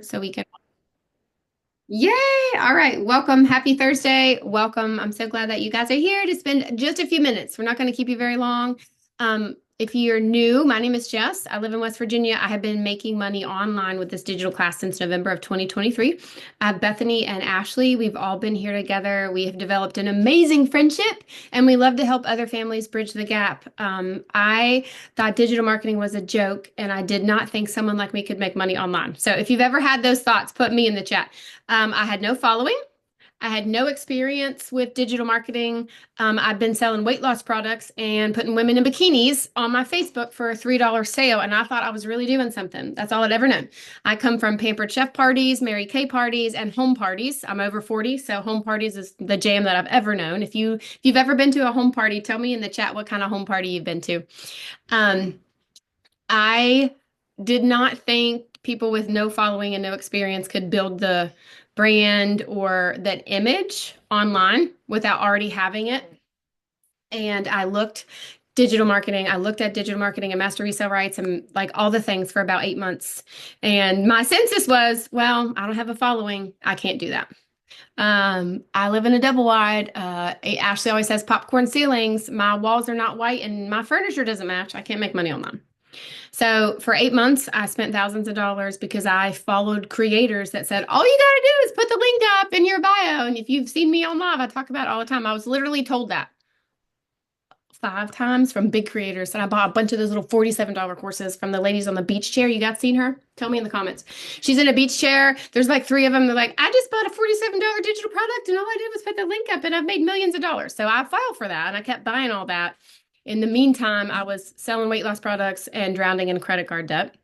So we can. Yay! All right. Welcome. Happy Thursday. Welcome. I'm so glad that you guys are here to spend just a few minutes. We're not going to keep you very long. If you're new, my name is Jess. I live in West Virginia. I have been making money online with this digital class since November of 2023. Bethany and Ashley, we've all been here together. We have developed an amazing friendship and we love to help other families bridge the gap. I thought digital marketing was a joke and I did not think someone like me could make money online. So if you've ever had those thoughts, put me in the chat. I had no following. I had no experience with digital marketing. I've been selling weight loss products and putting women in bikinis on my Facebook for a $3 sale, and I thought I was really doing something. That's all I'd ever known. I come from Pampered Chef parties, Mary Kay parties, and home parties. I'm over 40, so home parties is the jam that I've ever known. If you've ever been to a home party, tell me in the chat what kind of home party you've been to. Um, I did not think people with no following and no experience could build the brand or that image online without already having it. And I looked at digital marketing and master resale rights and like all the things for about 8 months. And my census was, well, I don't have a following. I can't do that. I live in a double wide. Ashley always says popcorn ceilings. My walls are not white and my furniture doesn't match. I can't make money on them. So for 8 months, I spent thousands of dollars because I followed creators that said, all you got to do is put the link up in your bio. And if you've seen me on live, I talk about it all the time. I was literally told that 5 times from big creators. And I bought a bunch of those little $47 courses from the ladies on the beach chair. You guys seen her? Tell me in the comments. She's in a beach chair. There's like three of them. They're like, I just bought a $47 digital product and all I did was put the link up and I've made millions of dollars. So I filed for that and I kept buying all that. In the meantime, I was selling weight loss products and drowning in credit card debt.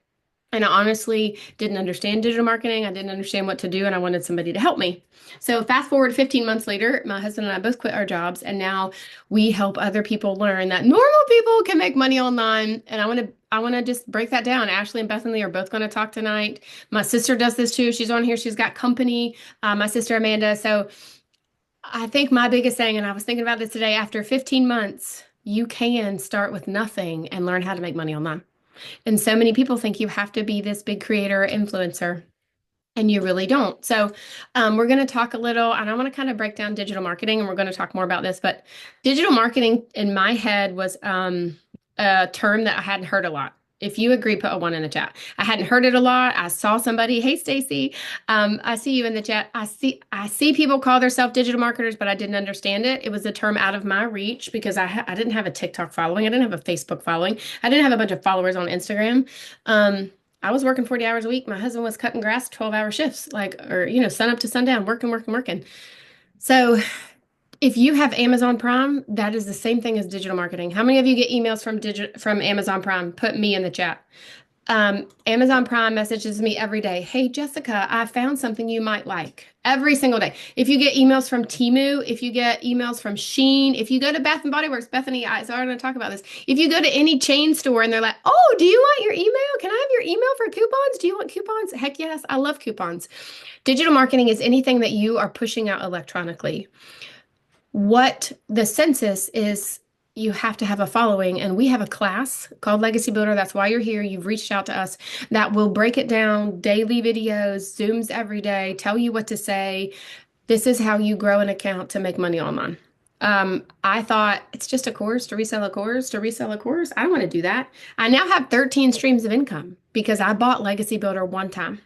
And I honestly didn't understand digital marketing. I didn't understand what to do, and I wanted somebody to help me. So fast forward 15 months later, my husband and I both quit our jobs, and now we help other people learn that normal people can make money online. And I want to just break that down. Ashley and Bethany are both going to talk tonight. My sister does this too. She's on here. She's got company. My sister Amanda. So I think my biggest thing, and I was thinking about this today, after 15 months, you can start with nothing and learn how to make money online. And so many people think you have to be this big creator or influencer, and you really don't. So we're going to talk a little, and I want to kind of break down digital marketing, and we're going to talk more about this. But digital marketing in my head was a term that I hadn't heard a lot. If you agree, put a one in the chat. I hadn't heard it a lot. I saw somebody, hey Stacy, I see you in the chat. I see people call themselves digital marketers, but I didn't understand it. It was a term out of my reach because I didn't have a TikTok following. I didn't have a Facebook following. I didn't have a bunch of followers on Instagram. I was working 40 hours a week. My husband was cutting grass 12-hour shifts, like, or, sun up to sundown, working, working, working. So if you have Amazon Prime, that is the same thing as digital marketing. How many of you get emails from Amazon Prime? Put me in the chat. Amazon Prime messages me every day. Hey, Jessica, I found something you might like. Every single day. If you get emails from Temu, if you get emails from Shein, if you go to Bath and Body Works, Bethany, I'm going to talk about this. If you go to any chain store and they're like, oh, do you want your email? Can I have your email for coupons? Do you want coupons? Heck yes, I love coupons. Digital marketing is anything that you are pushing out electronically. What the census is, you have to have a following, and we have a class called Legacy Builder. That's why you're here. You've reached out to us, that will break it down, daily videos, Zooms every day, tell you what to say. This is how you grow an account to make money online. I thought it's just a course to resell a course to resell a course. I want to do that. I now have 13 streams of income because I bought Legacy Builder one time.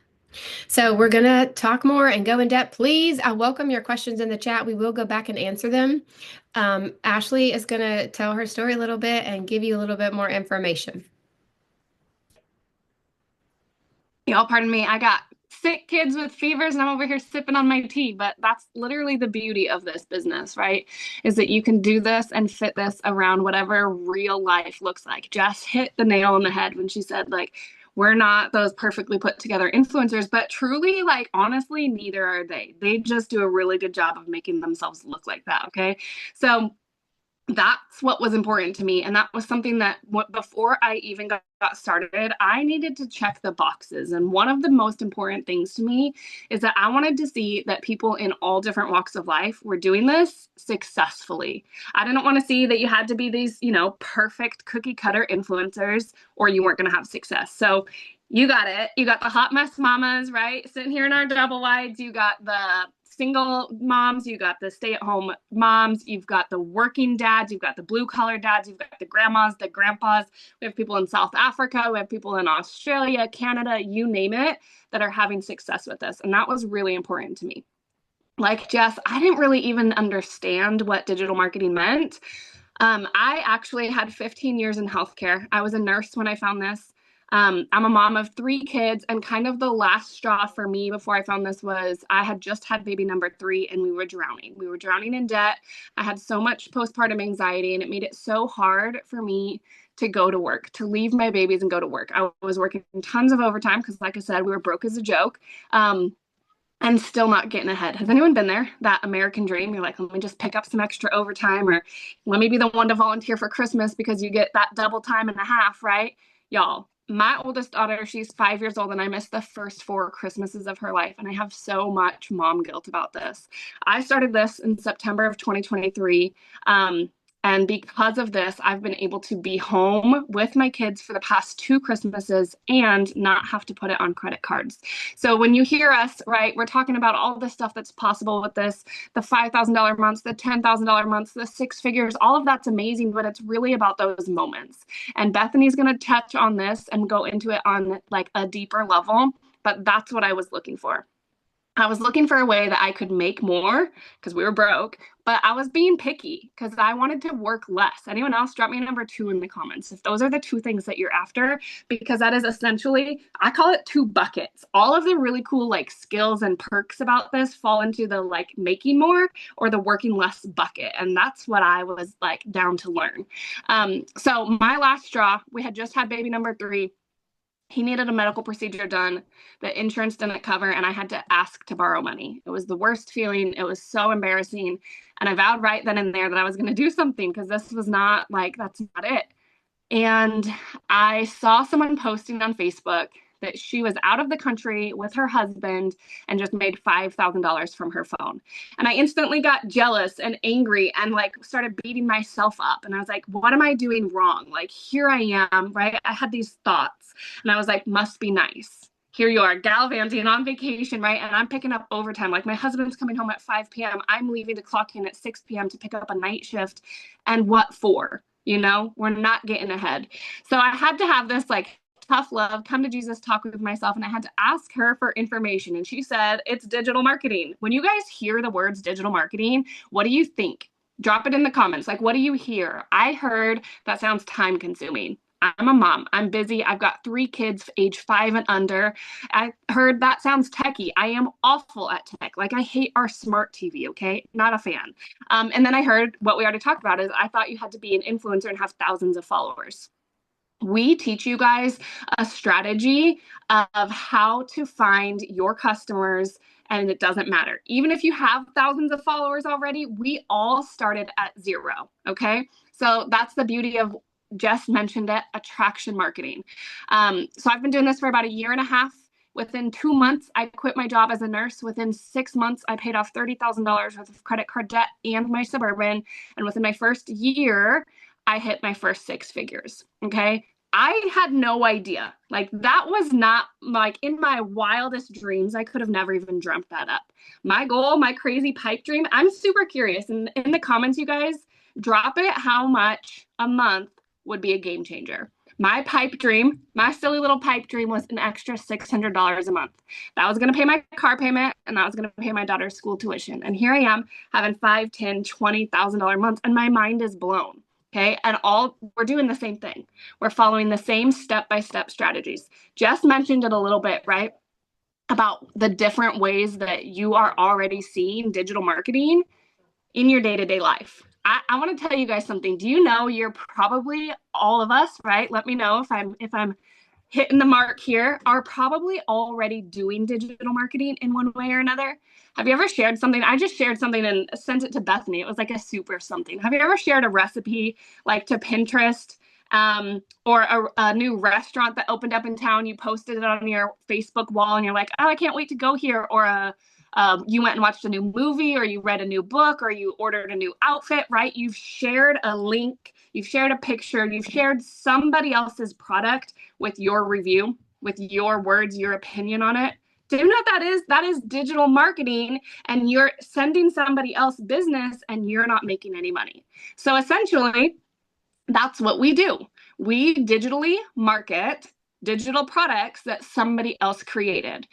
So we're going to talk more and go in depth. Please, I welcome your questions in the chat. We will go back and answer them. Ashley is going to tell her story a little bit and give you a little bit more information. Y'all, pardon me. I got sick kids with fevers and I'm over here sipping on my tea, but that's literally the beauty of this business, right? Is that you can do this and fit this around whatever real life looks like. Jess hit the nail on the head when she said, like, we're not those perfectly put together influencers, but truly, like, honestly, neither are they. They just do a really good job of making themselves look like that, okay? So that's what was important to me. And that was something that before I even got started, I needed to check the boxes. And one of the most important things to me is that I wanted to see that people in all different walks of life were doing this successfully. I didn't want to see that you had to be these, perfect cookie cutter influencers or you weren't going to have success. So You got it. You got the hot mess mamas, right? Sitting here in our double wides. You got the single moms. You got the stay at home moms. You've got the working dads. You've got the blue collar dads. You've got the grandmas, the grandpas. We have people in South Africa. We have people in Australia, Canada, you name it, that are having success with this. And that was really important to me. Like Jess, I didn't really even understand what digital marketing meant. I actually had 15 years in healthcare. I was a nurse when I found this. I'm a mom of three kids, and kind of the last straw for me before I found this was I had just had baby number three, and we were drowning. We were drowning in debt. I had so much postpartum anxiety, and it made it so hard for me to go to work, to leave my babies and go to work. I was working tons of overtime because, like I said, we were broke as a joke. And still not getting ahead. Has anyone been there? That American dream? You're like, let me just pick up some extra overtime, or let me be the one to volunteer for Christmas because you get that double time and a half, right? Y'all, my oldest daughter, she's 5 years old, and I missed the first four Christmases of her life. And I have so much mom guilt about this. I started this in September of 2023. And because of this, I've been able to be home with my kids for the past two Christmases and not have to put it on credit cards. So when you hear us, right, we're talking about all the stuff that's possible with this, the $5,000 months, the $10,000 months, the six figures, all of that's amazing, but it's really about those moments. And Bethany's going to touch on this and go into it on like a deeper level, but that's what I was looking for. I was looking for a way that I could make more because we were broke, but I was being picky because I wanted to work less. Anyone else? Drop me a number two in the comments if those are the two things that you're after, because that is essentially, I call it two buckets. All of the really cool like skills and perks about this fall into the like making more or the working less bucket. And that's what I was like down to learn. So my last straw, we had just had baby number three. He needed a medical procedure done that insurance didn't cover, and I had to ask to borrow money. It was the worst feeling. It was so embarrassing. And I vowed right then and there that I was going to do something because this was not like, that's not it. And I saw someone posting on Facebook that she was out of the country with her husband and just made $5,000 from her phone. And I instantly got jealous and angry and like started beating myself up. And I was like, what am I doing wrong? Like, here I am, right? I had these thoughts and I was like, must be nice. Here you are gallivanting on vacation, right? And I'm picking up overtime. Like my husband's coming home at 5 p.m. I'm leaving to clock in at 6 p.m. to pick up a night shift. And what for? You know, we're not getting ahead. So I had to have this like tough love, come to Jesus talk with myself. And I had to ask her for information. And she said, it's digital marketing. When you guys hear the words digital marketing, what do you think? Drop it in the comments. Like, what do you hear? I heard that sounds time consuming. I'm a mom. I'm busy. I've got three kids, age 5 and under. I heard that sounds techie. I am awful at tech. Like I hate our smart TV. Okay. Not a fan. And then I heard what we already talked about is I thought you had to be an influencer and have thousands of followers. We teach you guys a strategy of how to find your customers, and it doesn't matter. Even if you have thousands of followers already, we all started at zero. Okay. So that's the beauty of, Jess mentioned it, attraction marketing. So I've been doing this for about a year and a half. Within 2 months, I quit my job as a nurse. Within 6 months, I paid off $30,000 worth of credit card debt and my Suburban. And within my first year, I hit my first six figures. Okay. I had no idea. Like that was not like in my wildest dreams. I could have never even dreamt that up. My goal, my crazy pipe dream, I'm super curious. And in the comments, you guys, drop it how much a month would be a game changer. My pipe dream, my silly little pipe dream was an extra $600 a month. That was going to pay my car payment and that was going to pay my daughter's school tuition. And here I am having $5, $10, $20,000 months and my mind is blown. Okay. And all we're doing the same thing. We're following the same step-by-step strategies. Jess mentioned it a little bit, right? About the different ways that you are already seeing digital marketing in your day-to-day life. I want to tell you guys something. Do you know you're probably all of us, right? Let me know if I'm hitting the mark here, are probably already doing digital marketing in one way or another. Have you ever shared something? I just shared something and sent it to Bethany. It was like a soup or something. Have you ever shared a recipe like to Pinterest or a new restaurant that opened up in town? You posted it on your Facebook wall and you're like, oh, I can't wait to go here. Or you went and watched a new movie or you read a new book or you ordered a new outfit, right? You've shared a link, you've shared a picture, you've shared somebody else's product with your review. with your words, your opinion on it, do you know what that is? That is digital marketing, and you're sending somebody else business and you're not making any money. So essentially, that's what we do. We digitally market digital products that somebody else created.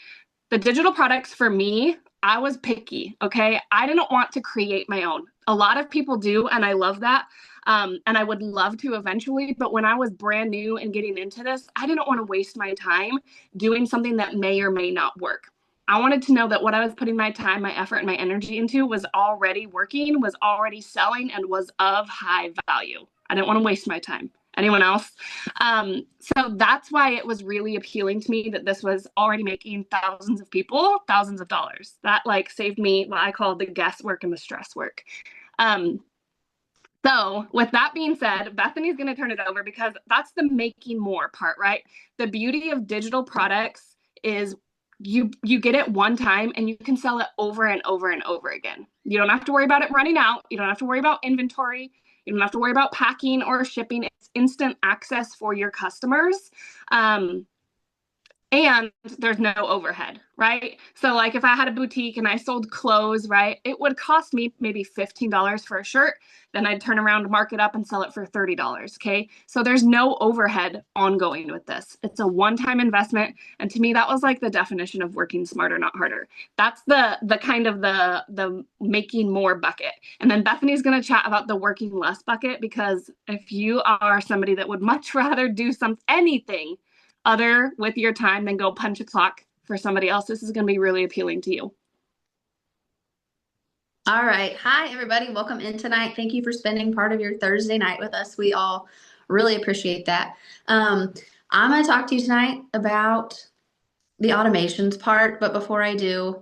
The digital products for me, I was picky, okay? I didn't want to create my own. A lot of people do, and I love that. And I would love to eventually, but when I was brand new and getting into this, I didn't want to waste my time doing something that may or may not work. I wanted to know that what I was putting my time, my effort, and my energy into was already working, was already selling, and was of high value. I didn't want to waste my time. Anyone else? So that's why it was really appealing to me that this was already making thousands of people thousands of dollars. That like saved me what I call the guesswork and the stress work. Um, so with that being said, Bethany's going to turn it over because that's the making more part, right? The beauty of digital products is you get it one time and you can sell it over and over and over again. You don't have to worry about it running out. You don't have to worry about inventory. You don't have to worry about packing or shipping. It's instant access for your customers. And there's no overhead, right? So like if I had a boutique and I sold clothes, right, it would cost me maybe $15 for a shirt. Then I'd turn around, mark it up and sell it for $30. Okay. So there's no overhead ongoing with this. It's a one-time investment. And to me, that was like the definition of working smarter, not harder. That's the kind of the making more bucket. And then Bethany's going to chat about the working less bucket, because if you are somebody that would much rather do anything other with your time than go punch a clock for somebody else, this is going to be really appealing to you. All right. Hi, everybody. Welcome in tonight. Thank you for spending part of your Thursday night with us. We all really appreciate that. I'm going to talk to you tonight about the automations part. But before I do,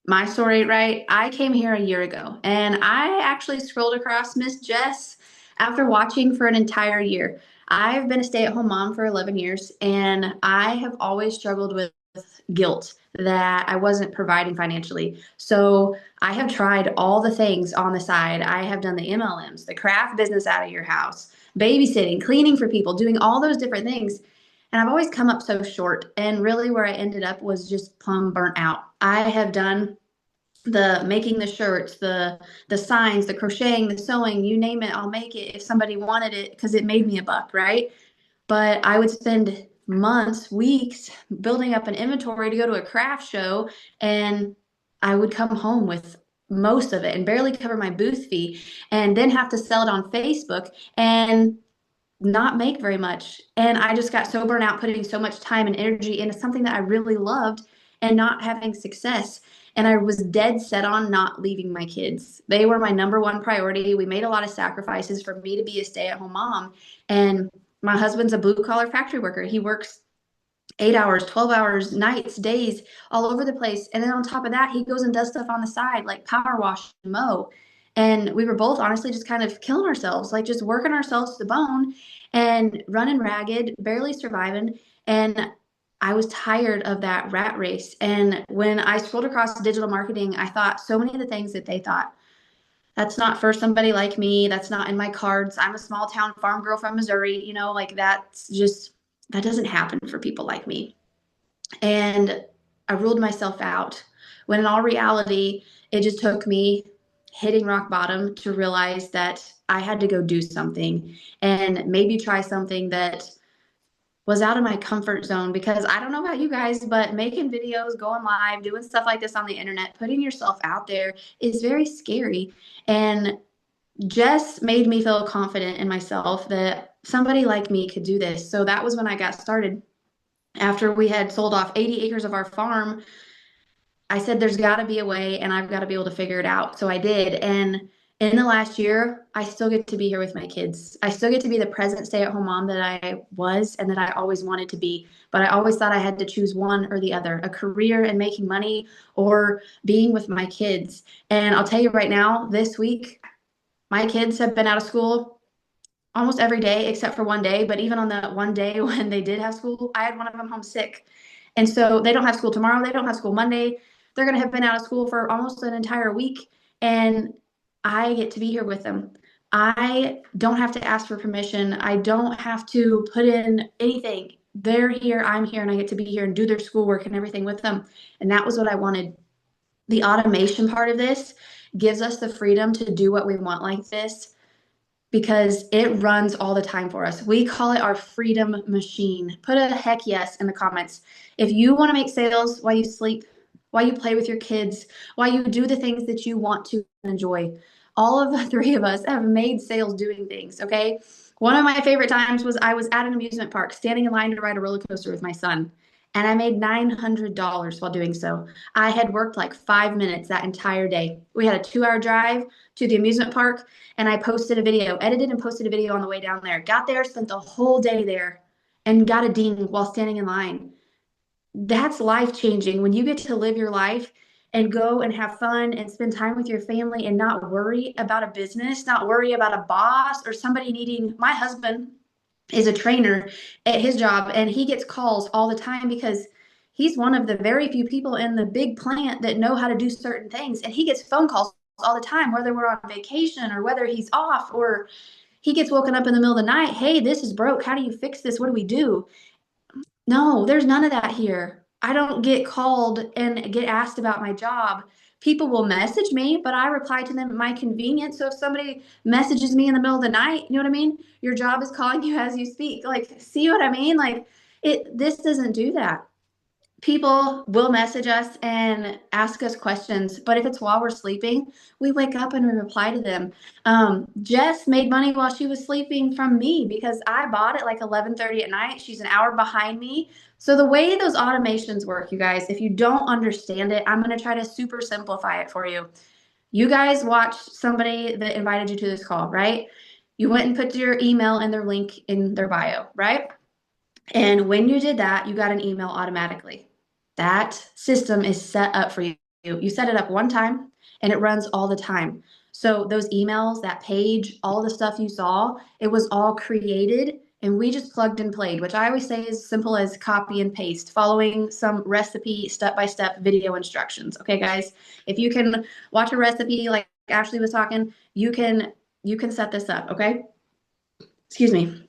my story, right? I came here a year ago and I actually scrolled across Miss Jess after watching for an entire year. I've been a stay-at-home mom for 11 years and I have always struggled with guilt that I wasn't providing financially. So I have tried all the things on the side. I have done the MLMs, the craft business out of your house, babysitting, cleaning for people, doing all those different things. And I've always come up so short. And really where I ended up was just plumb burnt out. I have done the making the shirts, the signs, the crocheting, the sewing, you name it, I'll make it if somebody wanted it because it made me a buck, right? But I would spend months, weeks building up an inventory to go to a craft show, and I would come home with most of it and barely cover my booth fee, and then have to sell it on Facebook and not make very much. And I just got so burnt out putting so much time and energy into something that I really loved and not having success. And I was dead set on not leaving my kids. They were my number one priority. We made a lot of sacrifices for me to be a stay-at-home mom. And my husband's a blue-collar factory worker. He works 8 hours, 12 hours, nights, days, all over the place. And then on top of that, he goes and does stuff on the side, like power wash and mow. And we were both honestly just kind of killing ourselves, like just working ourselves to the bone and running ragged, barely surviving. And I was tired of that rat race. And when I scrolled across digital marketing, I thought so many of the things that they thought, that's not for somebody like me. That's not in my cards. I'm a small town farm girl from Missouri. Like that's just, that doesn't happen for people like me. And I ruled myself out when in all reality, it just took me hitting rock bottom to realize that I had to go do something and maybe try something that was out of my comfort zone. Because I don't know about you guys, but making videos, going live, doing stuff like this on the internet, putting yourself out there is very scary. And Jess made me feel confident in myself that somebody like me could do this. So that was when I got started. After we had sold off 80 acres of our farm, I said, there's got to be a way and I've got to be able to figure it out. So I did. And in the last year, I still get to be here with my kids. I still get to be the present stay-at-home mom that I was and that I always wanted to be. But I always thought I had to choose one or the other, a career and making money or being with my kids. And I'll tell you right now, this week, my kids have been out of school almost every day except for one day. But even on that one day when they did have school, I had one of them home sick. And so they don't have school tomorrow. They don't have school Monday. They're going to have been out of school for almost an entire week. And I get to be here with them. I don't have to ask for permission. I don't have to put in anything. they're here, I'm here, and I get to be here and do their schoolwork and everything with them. And that was what I wanted. The automation part of this gives us the freedom to do what we want like this because it runs all the time for us. We call it our freedom machine. Put a heck yes in the comments. If you want to make sales while you sleep, while you play with your kids, while you do the things that you want to enjoy, all of the three of us have made sales doing things, okay? One of my favorite times was I was at an amusement park standing in line to ride a roller coaster with my son, and I made $900 while doing so. I had worked like 5 minutes that entire day. We had a 2-hour drive to the amusement park, and I posted a video, edited and posted a video on the way down there. Got there, spent the whole day there, and got a ding while standing in line. That's life changing when you get to live your life and go and have fun and spend time with your family and not worry about a business, not worry about a boss or somebody needing. My husband is a trainer at his job, and he gets calls all the time because he's one of the very few people in the big plant that know how to do certain things. And he gets phone calls all the time, whether we're on vacation or whether he's off, or he gets woken up in the middle of the night. Hey, this is broke. How do you fix this? What do we do? No, there's none of that here. I don't get called and get asked about my job. People will message me, but I reply to them at my convenience. So if somebody messages me in the middle of the night, you know what I mean? Your job is calling you as you speak. Like, see what I mean? Like, this doesn't do that. People will message us and ask us questions, but if it's while we're sleeping, we wake up and we reply to them. Jess made money while she was sleeping from me because I bought it like 11:30 at night. She's an hour behind me. So the way those automations work, you guys, if you don't understand it, I'm going to try to super simplify it for you. You guys watched somebody that invited you to this call, right? You went and put your email and their link in their bio, right? And when you did that, you got an email automatically. That system is set up for you. You set it up one time and it runs all the time. So those emails, that page, all the stuff you saw, it was all created and we just plugged and played, which I always say is simple as copy and paste, following some recipe step-by-step video instructions. Okay, guys, if you can watch a recipe like Ashley was talking, you can set this up, okay? Excuse me.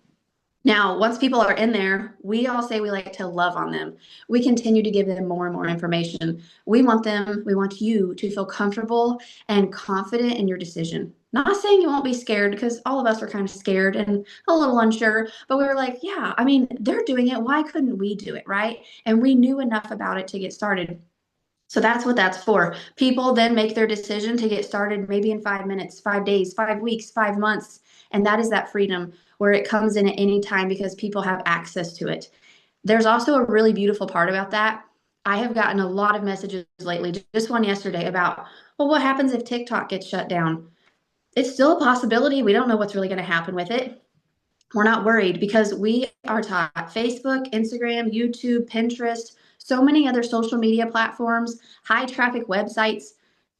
Now, once people are in there, we all say we like to love on them. We continue to give them more and more information. We want you to feel comfortable and confident in your decision. Not saying you won't be scared because all of us were kind of scared and a little unsure, but we were like, yeah, I mean, they're doing it. Why couldn't we do it? Right. And we knew enough about it to get started. So that's what that's for. People then make their decision to get started maybe in 5 minutes, 5 days, 5 weeks, 5 months. And that is that freedom where it comes in at any time because people have access to it. There's also a really beautiful part about that. I have gotten a lot of messages lately, just one yesterday about, well, what happens if TikTok gets shut down? It's still a possibility. We don't know what's really going to happen with it. We're not worried because we are taught Facebook, Instagram, YouTube, Pinterest, so many other social media platforms, high traffic websites.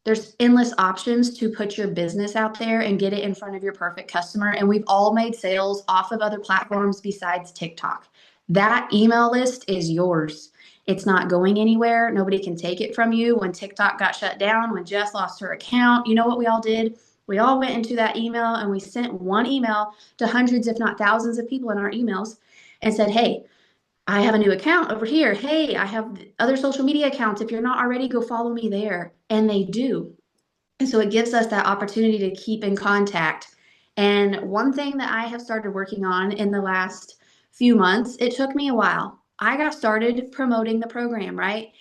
There's endless options to put your business out there and get it in front of your perfect customer. And we've all made sales off of other platforms besides TikTok. That email list is yours. It's not going anywhere. Nobody can take it from you. When TikTok got shut down, when Jess lost her account, you know what we all did? We all went into that email and we sent one email to hundreds, if not thousands of people in our emails and said, hey, I have a new account over here. Hey, I have other social media accounts. If you're not already, go follow me there. And they do. And so it gives us that opportunity to keep in contact. And one thing that I have started working on in the last few months, it took me a while. I got started promoting the program, right?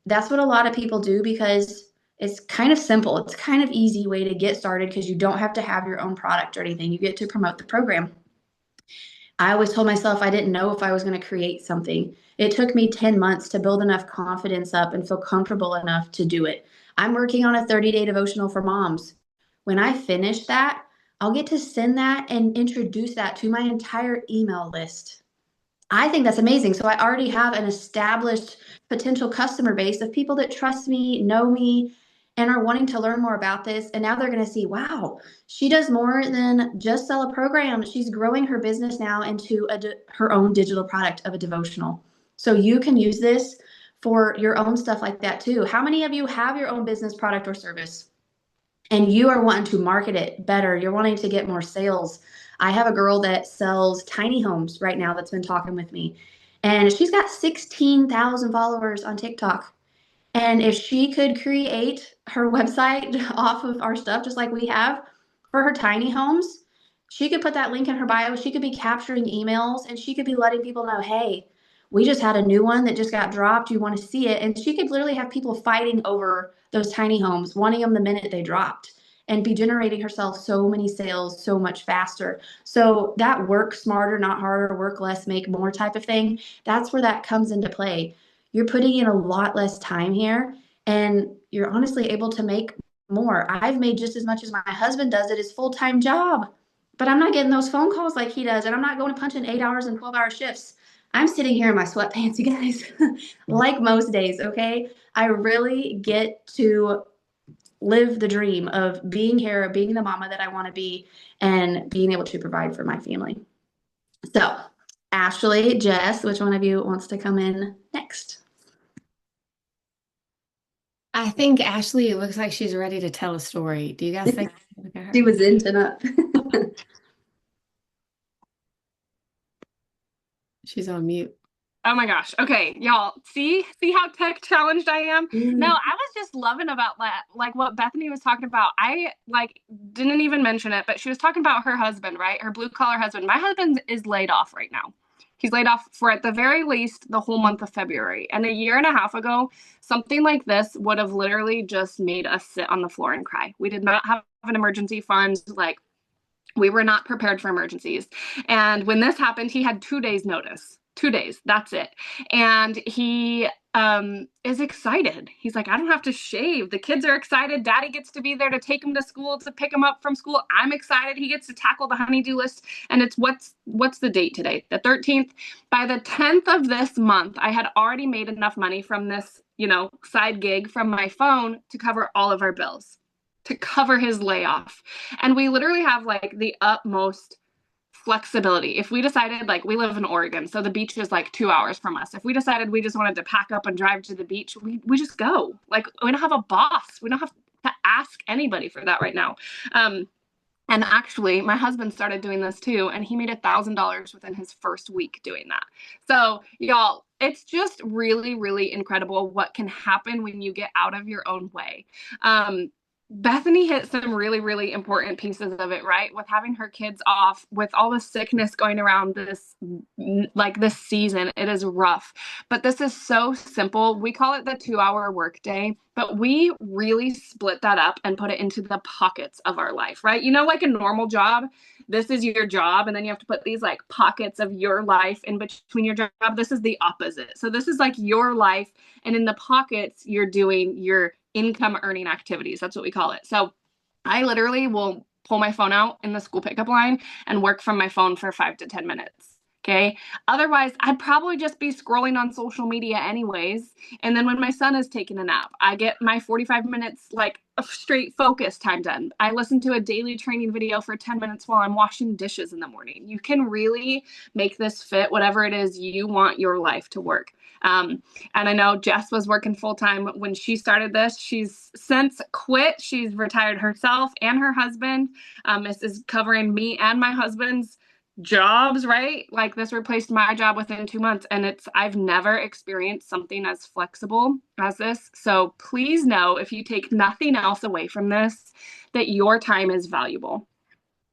That's what a lot of people do because it's kind of simple. It's kind of easy way to get started because you don't have to have your own product or anything. You get to promote the program. I always told myself I didn't know if I was going to create something. It took me 10 months to build enough confidence up and feel comfortable enough to do it. I'm working on a 30-day devotional for moms. When I finish that, I'll get to send that and introduce that to my entire email list. I think that's amazing. So I already have an established potential customer base of people that trust me, know me, and are wanting to learn more about this. And now they're going to see, wow, she does more than just sell a program. She's growing her business now into her own digital product of a devotional. So you can use this for your own stuff like that too. How many of you have your own business product or service and you are wanting to market it better? You're wanting to get more sales. I have a girl that sells tiny homes right now that's been talking with me. And she's got 16,000 followers on TikTok. And if she could create her website off of our stuff, just like we have for her tiny homes, she could put that link in her bio. She could be capturing emails and she could be letting people know, hey, we just had a new one that just got dropped. You want to see it? And she could literally have people fighting over those tiny homes, wanting them the minute they dropped, and be generating herself so many sales so much faster. So that work smarter, not harder, work less, make more type of thing, that's where that comes into play. You're putting in a lot less time here and you're honestly able to make more. I've made just as much as my husband does at his full-time job, but I'm not getting those phone calls like he does. And I'm not going to punch in 8 hours and 12-hour shifts. I'm sitting here in my sweatpants, you guys, like most days. Okay. I really get to live the dream of being here, being the mama that I want to be, and being able to provide for my family. So, Ashley, Jess, which one of you wants to come in next? I think Ashley, it looks like she's ready to tell a story. Do you guys think? Look at her. She was into up. She's on mute. Oh my gosh. Okay, y'all, see how tech challenged I am? No, I was just loving about that, like what Bethany was talking about. I like didn't even mention it, but she was talking about her husband, right? Her blue collar husband. My husband is laid off right now. He's laid off for at the very least the whole month of February. And a year and a half ago, something like this would have literally just made us sit on the floor and cry. We did not have an emergency fund. Like, we were not prepared for emergencies. And when this happened, he had 2 days notice. 2 days, that's it. And he is excited. He's like, I don't have to shave. The kids are excited. Daddy gets to be there to take him to school, to pick him up from school. I'm excited. He gets to tackle the honeydew list. And it's what's the date today? The 13th. By the 10th of this month, I had already made enough money from this, side gig from my phone to cover all of our bills, to cover his layoff. And we literally have like the utmost flexibility. If we decided, like, we live in Oregon, so the beach is like 2 hours from us. If we decided we just wanted to pack up and drive to the beach, we just go. Like, we don't have a boss. We don't have to ask anybody for that right now. And actually, my husband started doing this too, and he made $1,000 within his first week doing that. So, y'all, it's just really, really incredible what can happen when you get out of your own way. Bethany hit some really, really important pieces of it, right? With having her kids off, with all the sickness going around this season, it is rough. But this is so simple. We call it the 2-hour workday, but we really split that up and put it into the pockets of our life, right? Like a normal job, this is your job, and then you have to put these like pockets of your life in between your job. This is the opposite. So this is like your life, and in the pockets, you're doing your income earning activities. That's what we call it. So I literally will pull my phone out in the school pickup line and work from my phone for 5 to 10 minutes. Okay. Otherwise, I'd probably just be scrolling on social media anyways. And then when my son is taking a nap, I get my 45 minutes like of straight focus time done. I listen to a daily training video for 10 minutes while I'm washing dishes in the morning. You can really make this fit whatever it is you want your life to work. And I know Jess was working full time when she started this. She's since quit. She's retired herself and her husband. This is covering me and my husband's jobs, right? Like, this replaced my job within 2 months, and I've never experienced something as flexible as this. So please know, if you take nothing else away from this, that your time is valuable.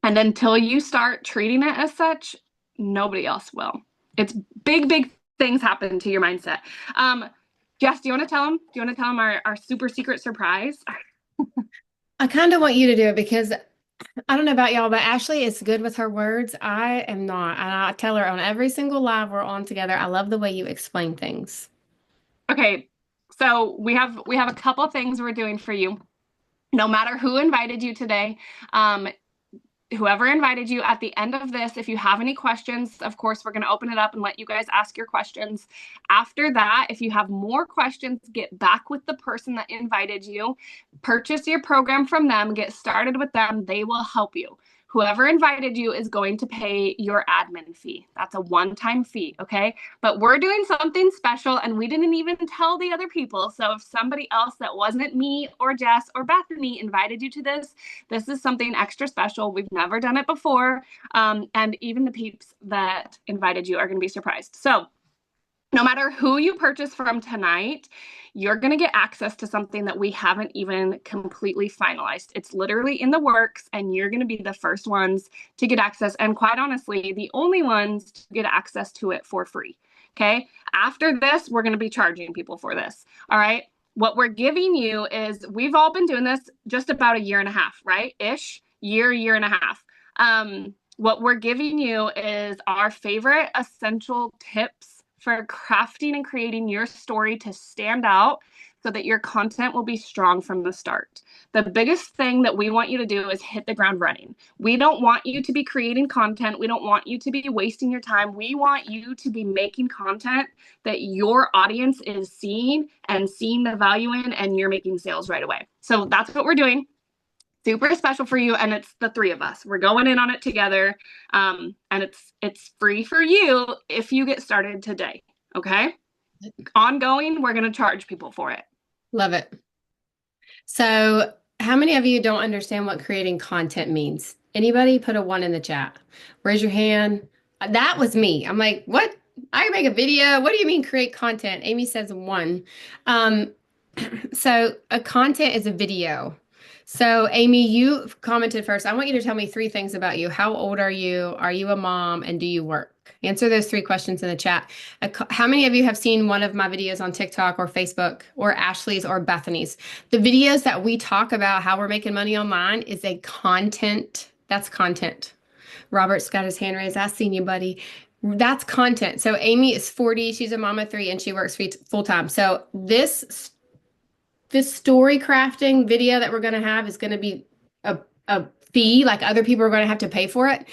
And until you start treating it as such, nobody else will. It's big things happen to your mindset. Jess, do you want to tell them our super secret surprise? I kind of want you to do it because I don't know about y'all, but Ashley is good with her words. I am not. And I tell her on every single live we're on together, I love the way you explain things. Okay. So we have a couple things we're doing for you. No matter who invited you today, whoever invited you, at the end of this, if you have any questions, of course, we're going to open it up and let you guys ask your questions. After that, if you have more questions, get back with the person that invited you, purchase your program from them, get started with them. They will help you. Whoever invited you is going to pay your admin fee. That's a one-time fee, okay? But we're doing something special, and we didn't even tell the other people. So if somebody else that wasn't me or Jess or Bethany invited you to this, this is something extra special. We've never done it before, and even the peeps that invited you are going to be surprised. So No matter who you purchase from tonight, you're going to get access to something that we haven't even completely finalized. It's literally in the works, and you're going to be the first ones to get access. And quite honestly, the only ones to get access to it for free. Okay. After this, we're going to be charging people for this. All right. What we're giving you is we've all been doing this just about a year and a half, right? Year and a half. What we're giving you is our favorite essential tips for crafting and creating your story to stand out so that your content will be strong from the start. The biggest thing that we want you to do is hit the ground running. We don't want you to be creating content. We don't want you to be wasting your time. We want you to be making content that your audience is seeing and seeing the value in, and you're making sales right away. So that's what we're doing. Super special for you, and it's the three of us. We're going in on it together, and it's free for you if you get started today. Okay. Ongoing, we're going to charge people for it. Love it. So, how many of you don't understand what creating content means? Anybody put a 1 in the chat? Raise your hand. That was me. I'm like, what? I make a video. What do you mean create content? Amy says 1. So a content is a video. So Amy, you commented first. I want you to tell me 3 things about you. How old are you? Are you a mom? And do you work? Answer those 3 questions in the chat. How many of you have seen one of my videos on TikTok or Facebook or Ashley's or Bethany's? The videos that we talk about how we're making money online is a content. That's content. Robert's got his hand raised. I've seen you, buddy. That's content. So Amy is 40. She's a mom of 3 and she works full time. So this story crafting video that we're going to have is going to be a fee, like other people are going to have to pay for it.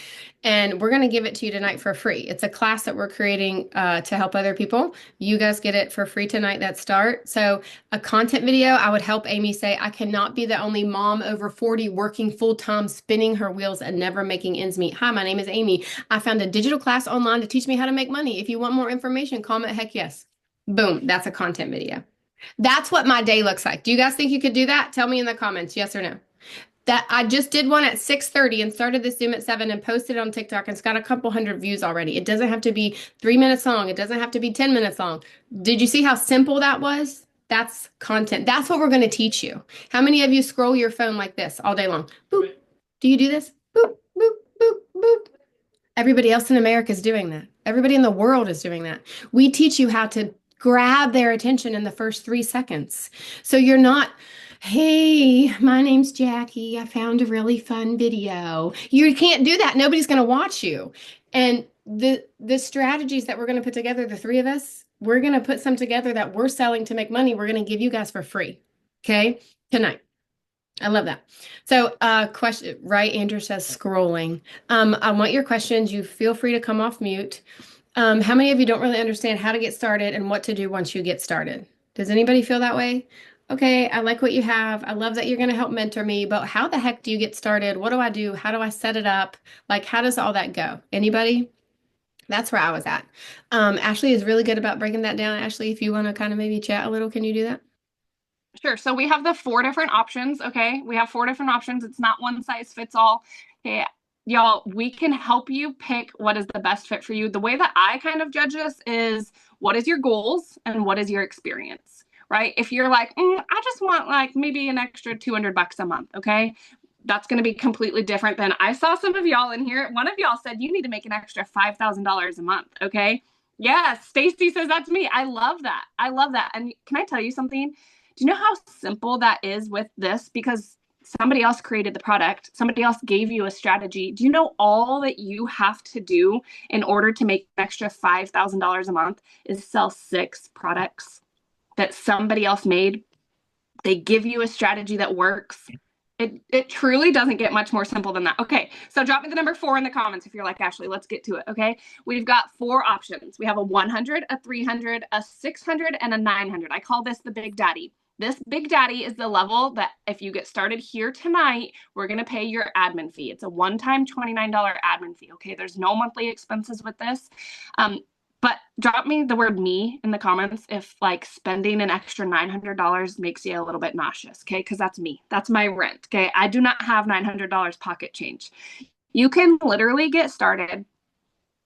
And we're going to give it to you tonight for free. It's a class that we're creating to help other people. You guys get it for free tonight that start. So a content video, I would help Amy say, I cannot be the only mom over 40 working full time, spinning her wheels and never making ends meet. Hi, my name is Amy. I found a digital class online to teach me how to make money. If you want more information, comment heck yes. Boom, that's a content video. That's what my day looks like. Do you guys think you could do that? Tell me in the comments, yes or no. That I just did one at 6:30 and started the Zoom at 7 and posted it on TikTok, and it's got a couple hundred views already. It doesn't have to be 3 minutes long. It doesn't have to be 10 minutes long. Did you see how simple that was? That's content. That's what we're going to teach you. How many of you scroll your phone like this all day long? Boop. Do you do this? Boop, boop, boop, boop. Everybody else in America is doing that. Everybody in the world is doing that. We teach you how to grab their attention in the first 3 seconds. So you're not, hey, my name's Jackie. I found a really fun video. You can't do that. Nobody's going to watch you. And the strategies that we're going to put together, the 3 of us, we're going to put some together that we're selling to make money. We're going to give you guys for free. Okay? Tonight. I love that. So, question, right? Andrew says scrolling. I want your questions. You feel free to come off mute. How many of you don't really understand how to get started and what to do once you get started? Does anybody feel that way? Okay, I like what you have. I love that you're going to help mentor me, but how the heck do you get started? What do I do? How do I set it up? Like, how does all that go? Anybody? That's where I was at. Ashley is really good about breaking that down. Ashley, if you want to kind of maybe chat a little, can you do that? Sure. So we have the 4 different options. Okay. We have 4 different options. It's not one size fits all. Okay. Y'all, we can help you pick what is the best fit for you. The way that I kind of judge this is what is your goals and what is your experience, right? If you're like, I just want like maybe an extra $200 a month. Okay. That's going to be completely different than I saw some of y'all in here. One of y'all said you need to make an extra $5,000 a month. Okay. Yes. Stacy says that's me. I love that. I love that. And can I tell you something? Do you know how simple that is with this? Because somebody else created the product. Somebody else gave you a strategy. Do you know all that you have to do in order to make an extra $5,000 a month is sell 6 products that somebody else made? They give you a strategy that works. It truly doesn't get much more simple than that. Okay, so drop me the number 4 in the comments if you're like, Ashley, let's get to it, okay? We've got 4 options. We have a 100, a 300, a 600, and a 900. I call this the Big Daddy. This Big Daddy is the level that if you get started here tonight, we're going to pay your admin fee. It's a one-time $29 admin fee, okay? There's no monthly expenses with this. But drop me the word me in the comments if like spending an extra $900 makes you a little bit nauseous, okay? Because that's me. That's my rent, okay? I do not have $900 pocket change. You can literally get started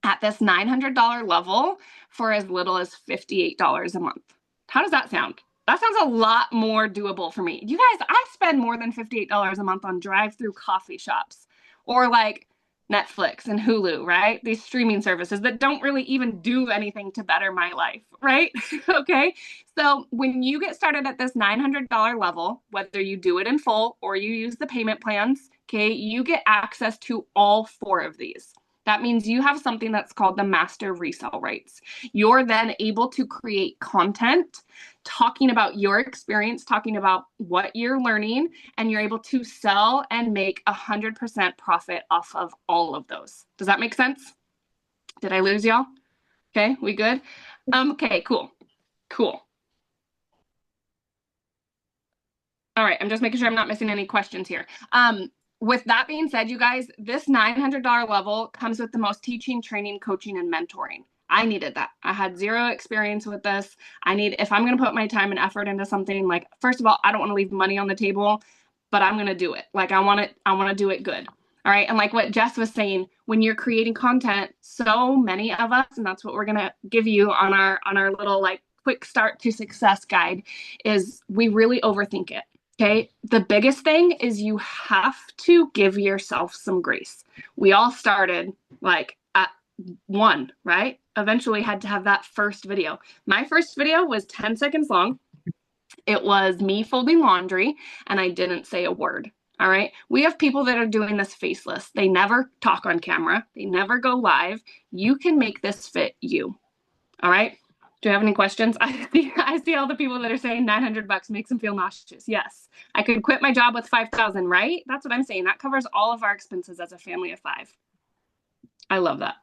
at this $900 level for as little as $58 a month. How does that sound? That sounds a lot more doable for me. You guys, I spend more than $58 a month on drive-through coffee shops or like Netflix and Hulu, right? These streaming services that don't really even do anything to better my life, right? Okay. So when you get started at this $900 level, whether you do it in full or you use the payment plans, okay, you get access to all 4 of these. That means you have something that's called the master resale rights. You're then able to create content talking about your experience, talking about what you're learning, and you're able to sell and make 100% profit off of all of those. Does that make sense? Did I lose y'all? Okay, we good? Okay, cool. All right, I'm just making sure I'm not missing any questions here. With that being said, you guys, this $900 level comes with the most teaching, training, coaching, and mentoring. I needed that. I had 0 experience with this. If I'm going to put my time and effort into something, like, first of all, I don't want to leave money on the table, but I'm going to do it. Like, I want to do it good. All right. And like what Jess was saying, when you're creating content, so many of us, and that's what we're going to give you on our little like quick start to success guide, is we really overthink it. Okay. The biggest thing is you have to give yourself some grace. We all started like at 1, right? Eventually had to have that first video. My first video was 10 seconds long. It was me folding laundry and I didn't say a word. All right. We have people that are doing this faceless. They never talk on camera. They never go live. You can make this fit you. All right. Do you have any questions? I see all the people that are saying $900 makes them feel nauseous. Yes. I could quit my job with 5,000, right? That's what I'm saying. That covers all of our expenses as a family of 5. I love that.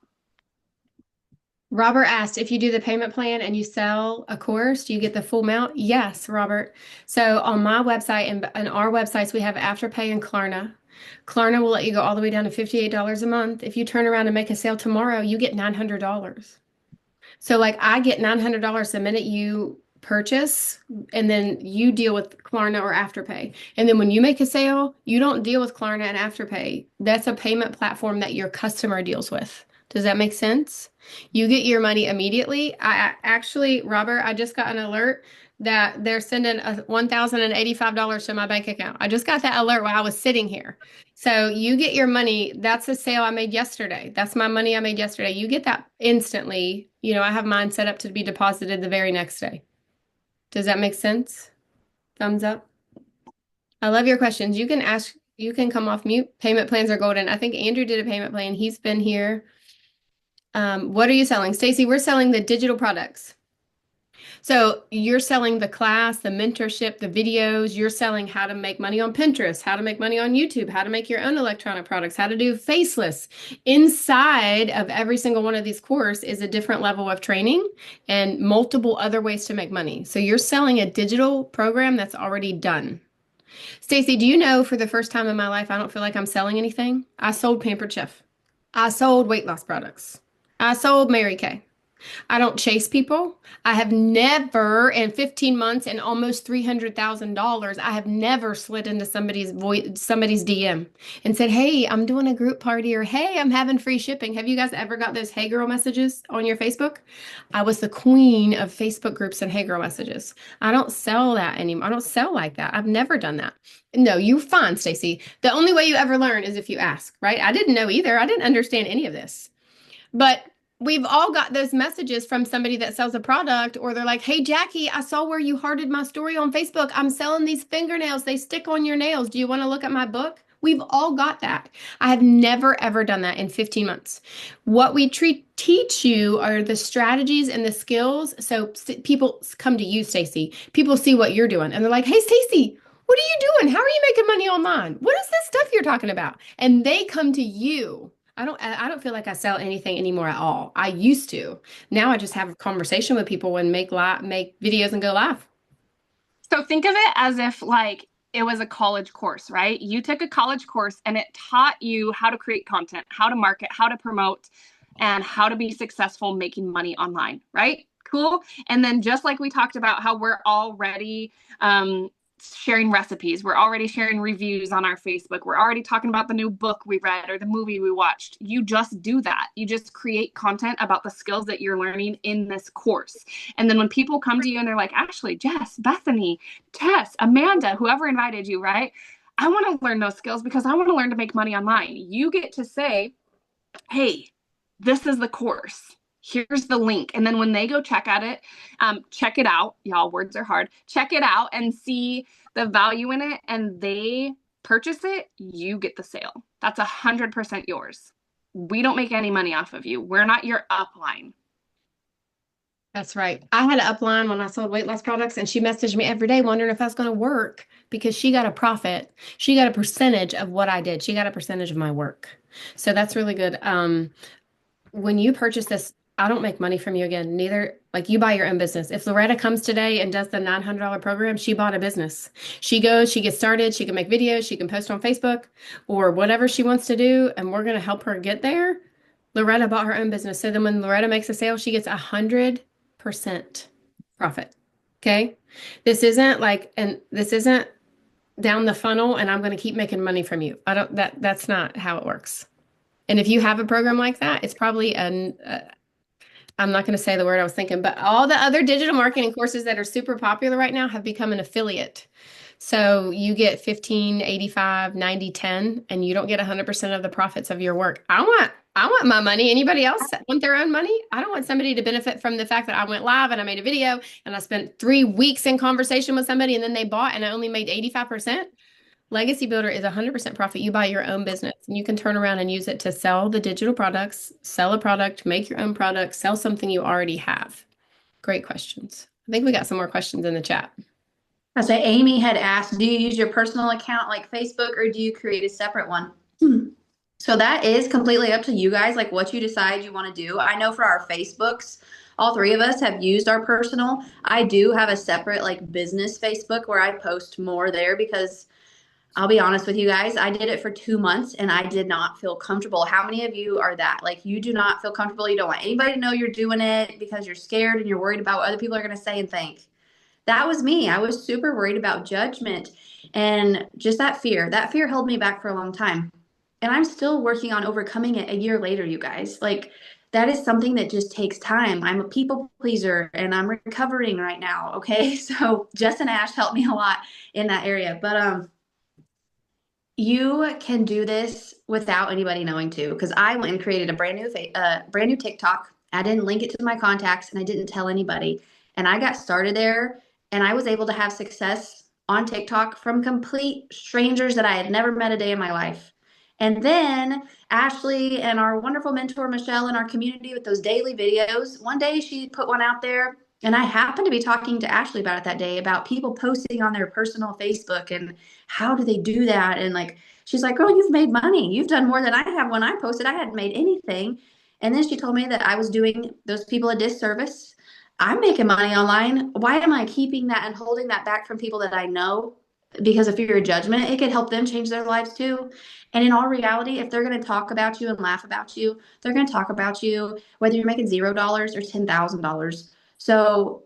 Robert asked, if you do the payment plan and you sell a course, do you get the full amount? Yes, Robert. So on my website and our websites, we have Afterpay and Klarna. Klarna will let you go all the way down to $58 a month. If you turn around and make a sale tomorrow, you get $900. So like I get $900 the minute you purchase, and then you deal with Klarna or Afterpay. And then when you make a sale, you don't deal with Klarna and Afterpay. That's a payment platform that your customer deals with. Does that make sense? You get your money immediately. Actually, Robert, I just got an alert that they're sending $1,085 to my bank account. I just got that alert while I was sitting here. So you get your money. That's a sale I made yesterday. That's my money I made yesterday. You get that instantly. You know, I have mine set up to be deposited the very next day. Does that make sense? Thumbs up. I love your questions. You can ask, you can come off mute. Payment plans are golden. I think Andrew did a payment plan. He's been here. What are you selling? Stacy, we're selling the digital products. So you're selling the class, the mentorship, the videos. You're selling how to make money on Pinterest, how to make money on YouTube, how to make your own electronic products, how to do faceless. Inside of every single one of these courses is a different level of training and multiple other ways to make money. So you're selling a digital program that's already done. Stacy, do you know for the first time in my life, I don't feel like I'm selling anything? I sold Pampered Chef. I sold weight loss products. I sold Mary Kay. I don't chase people. I have never, in 15 months and almost $300,000, I have never slid into somebody's DM and said, "Hey, I'm doing a group party," or "Hey, I'm having free shipping." Have you guys ever got those "Hey Girl" messages on your Facebook? I was the queen of Facebook groups and "Hey Girl" messages. I don't sell that anymore. I don't sell like that. I've never done that. No, you're fine, Stacy. The only way you ever learn is if you ask, right? I didn't know either. I didn't understand any of this. But we've all got those messages from somebody that sells a product, or they're like, "Hey, Jackie, I saw where you hearted my story on Facebook. I'm selling these fingernails. They stick on your nails. Do you want to look at my book?" We've all got that. I have never, ever done that in 15 months. What we teach you are the strategies and the skills. So people come to you, Stacy. People see what you're doing and they're like, "Hey, Stacy, what are you doing? How are you making money online? What is this stuff you're talking about?" And they come to you. I don't feel like I sell anything anymore at all. I used to. Now I just have a conversation with people and make videos and go live. So think of it as if like it was a college course, right? You took a college course and it taught you how to create content, how to market, how to promote, and how to be successful making money online, right? Cool. And then just like we talked about how we're already sharing recipes. We're already sharing reviews on our Facebook. We're already talking about the new book we read or the movie we watched. You just do that. You just create content about the skills that you're learning in this course. And then when people come to you and they're like, Ashley, Jess, Bethany, Tess, Amanda, whoever invited you, right? I want to learn those skills because I want to learn to make money online. You get to say, hey, this is the course. Here's the link. And then when they go check it out, y'all, words are hard, check it out and see the value in it and they purchase it, you get the sale. That's 100% yours. We don't make any money off of you. We're not your upline. That's right. I had an upline when I sold weight loss products, and she messaged me every day wondering if I was going to work because she got a profit. She got a percentage of what I did. She got a percentage of my work. So that's really good. When you purchase this, I don't make money from you again. Neither, like you buy your own business. If Loretta comes today and does the $900 program, she bought a business. She goes, she gets started, she can make videos, she can post on Facebook or whatever she wants to do, and we're going to help her get there. Loretta bought her own business. So then when Loretta makes a sale, she gets 100% profit. Okay. This isn't down the funnel and I'm going to keep making money from you. That's not how it works. And if you have a program like that, it's probably I'm not going to say the word I was thinking, but all the other digital marketing courses that are super popular right now have become an affiliate. So you get 15, 85, 90, 10, and you don't get 100% of the profits of your work. I want my money. Anybody else want their own money? I don't want somebody to benefit from the fact that I went live and I made a video and I spent 3 weeks in conversation with somebody and then they bought and I only made 85%. Legacy Builder is 100% profit. You buy your own business and you can turn around and use it to sell the digital products, sell a product, make your own product, sell something you already have. Great questions. I think we got some more questions in the chat. I say Amy had asked, do you use your personal account like Facebook or do you create a separate one? So that is completely up to you guys, like what you decide you want to do. I know for our Facebooks, all 3 of us have used our personal. I do have a separate like business Facebook where I post more there because I'll be honest with you guys, I did it for 2 months and I did not feel comfortable. How many of you are that? Like you do not feel comfortable. You don't want anybody to know you're doing it because you're scared and you're worried about what other people are going to say and think. That was me. I was super worried about judgment and just that fear. That fear held me back for a long time. And I'm still working on overcoming it a year later, you guys. Like that is something that just takes time. I'm a people pleaser and I'm recovering right now. Okay. So Jess and Ash helped me a lot in that area. But you can do this without anybody knowing too, because I went and created a brand new TikTok. I didn't link it to my contacts and I didn't tell anybody. And I got started there and I was able to have success on TikTok from complete strangers that I had never met a day in my life. And then Ashley and our wonderful mentor, Michelle, in our community with those daily videos, one day she put one out there and I happened to be talking to Ashley about it that day about people posting on their personal Facebook and how do they do that? And like, she's like, oh, you've made money. You've done more than I have when I posted. I hadn't made anything. And then she told me that I was doing those people a disservice. I'm making money online. Why am I keeping that and holding that back from people that I know? Because of fear of judgment, it could help them change their lives too. And in all reality, if they're going to talk about you and laugh about you, they're going to talk about you whether you're making $0 or $10,000. So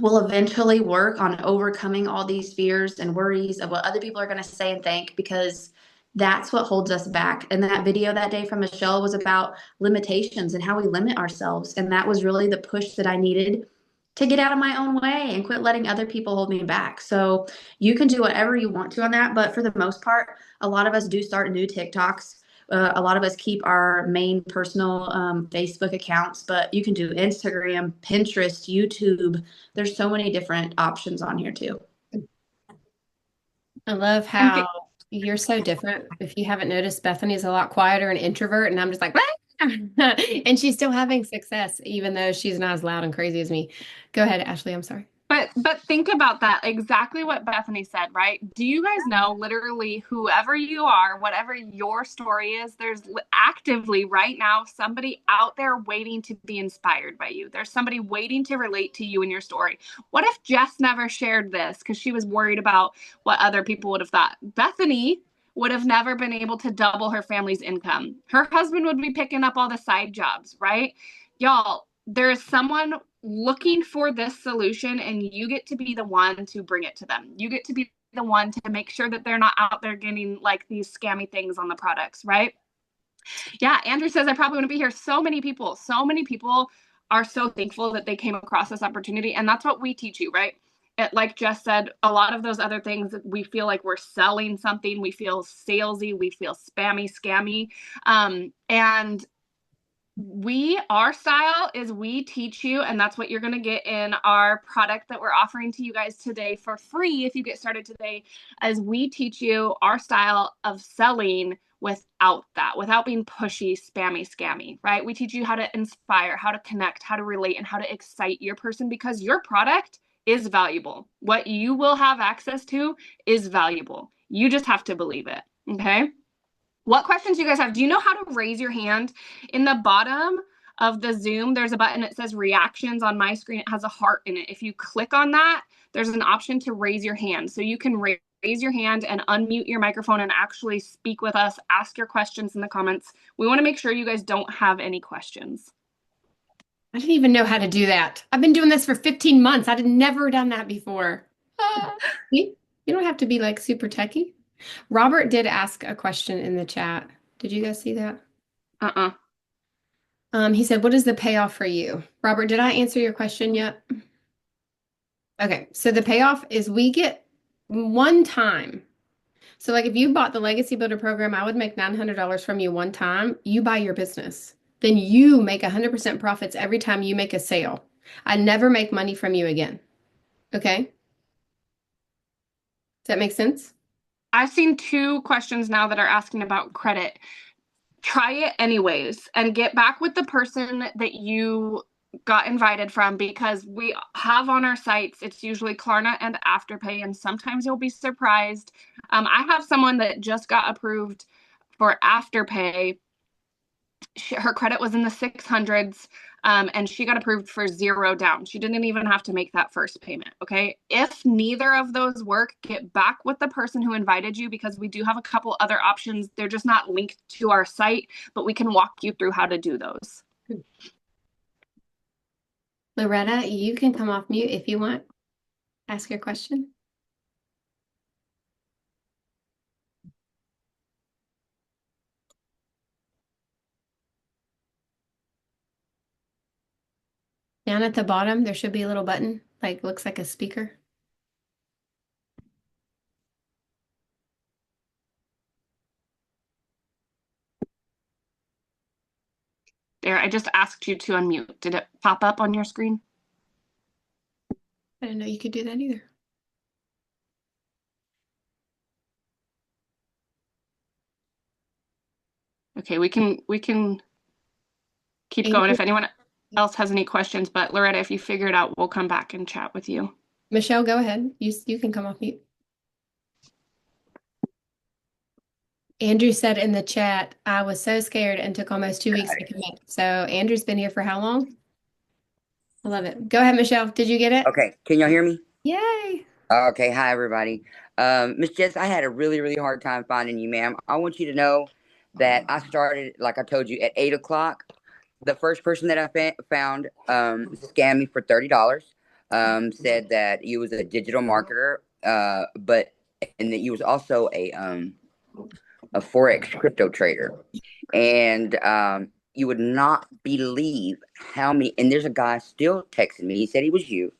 we'll eventually work on overcoming all these fears and worries of what other people are going to say and think, because that's what holds us back. And that video that day from Michelle was about limitations and how we limit ourselves. And that was really the push that I needed to get out of my own way and quit letting other people hold me back. So you can do whatever you want to on that. But for the most part, a lot of us do start new TikToks. A lot of us keep our main personal Facebook accounts, but you can do Instagram, Pinterest, YouTube. There's so many different options on here too. I love how you're so different. If you haven't noticed, Bethany's a lot quieter and introvert, and I'm just like, and she's still having success, even though she's not as loud and crazy as me. Go ahead, Ashley. I'm sorry. But think about that, exactly what Bethany said, right? Do you guys know literally whoever you are, whatever your story is, there's actively right now somebody out there waiting to be inspired by you. There's somebody waiting to relate to you and your story. What if Jess never shared this because she was worried about what other people would have thought? Bethany would have never been able to double her family's income. Her husband would be picking up all the side jobs, right? Y'all, there is someone looking for this solution, and you get to be the one to bring it to them. You get to be the one to make sure that they're not out there getting like these scammy things on the products, right? Yeah, Andrew says I probably want to be here. So many people are so thankful that they came across this opportunity. And that's what we teach you, right? Like Jess said, a lot of those other things, we feel like we're selling something. We feel salesy. We feel spammy, scammy. And our style is we teach you, and that's what you're going to get in our product that we're offering to you guys today for free if you get started today, as we teach you our style of selling without being pushy, spammy, scammy, right? We teach you how to inspire, how to connect, how to relate, and how to excite your person, because your product is valuable. What you will have access to is valuable. You just have to believe it. Okay. What questions do you guys have? Do you know how to raise your hand? In the bottom of the Zoom, there's a button that says reactions. On my screen, it has a heart in it. If you click on that, there's an option to raise your hand. So you can raise your hand and unmute your microphone and actually speak with us, ask your questions in the comments. We want to make sure you guys don't have any questions. I didn't even know how to do that. I've been doing this for 15 months. I'd never done that before. You don't have to be like super techie. Robert did ask a question in the chat. Did you guys see that? He said, what is the payoff for you? Robert, did I answer your question yet? Okay, so the payoff is we get one time. So like if you bought the Legacy Builder program, I would make $900 from you one time. You buy your business. Then you make 100% profits every time you make a sale. I never make money from you again. Okay? Does that make sense? I've seen 2 questions now that are asking about credit. Try it anyways and get back with the person that you got invited from, because we have on our sites, it's usually Klarna and Afterpay, and sometimes you'll be surprised. I have someone that just got approved for Afterpay. Her credit was in the 600s, and she got approved for 0 down. She didn't even have to make that first payment. Okay. If neither of those work, get back with the person who invited you, because we do have a couple other options. They're just not linked to our site, but we can walk you through how to do those. Loretta, you can come off mute if you want. Ask your question. Down at the bottom, there should be a little button, like looks like a speaker. There, I just asked you to unmute. Did it pop up on your screen? I didn't know you could do that either. Okay, we can keep going if anyone else has any questions, but Loretta, if you figure it out, we'll come back and chat with you. Michelle, go ahead. You can come off mute. Andrew said in the chat, I was so scared and took almost 2 weeks to commit. So Andrew's been here for how long? I love it. Go ahead, Michelle. Did you get it? Okay. Can y'all hear me? Yay. Okay. Hi, everybody. Miss Jess, I had a really, really hard time finding you, ma'am. I want you to know that I started, like I told you, at 8 o'clock. The first person that I found scammed me for $30. Said that you was a digital marketer, and that you was also a Forex crypto trader. And you would not believe how many, and there's a guy still texting me. He said he was you,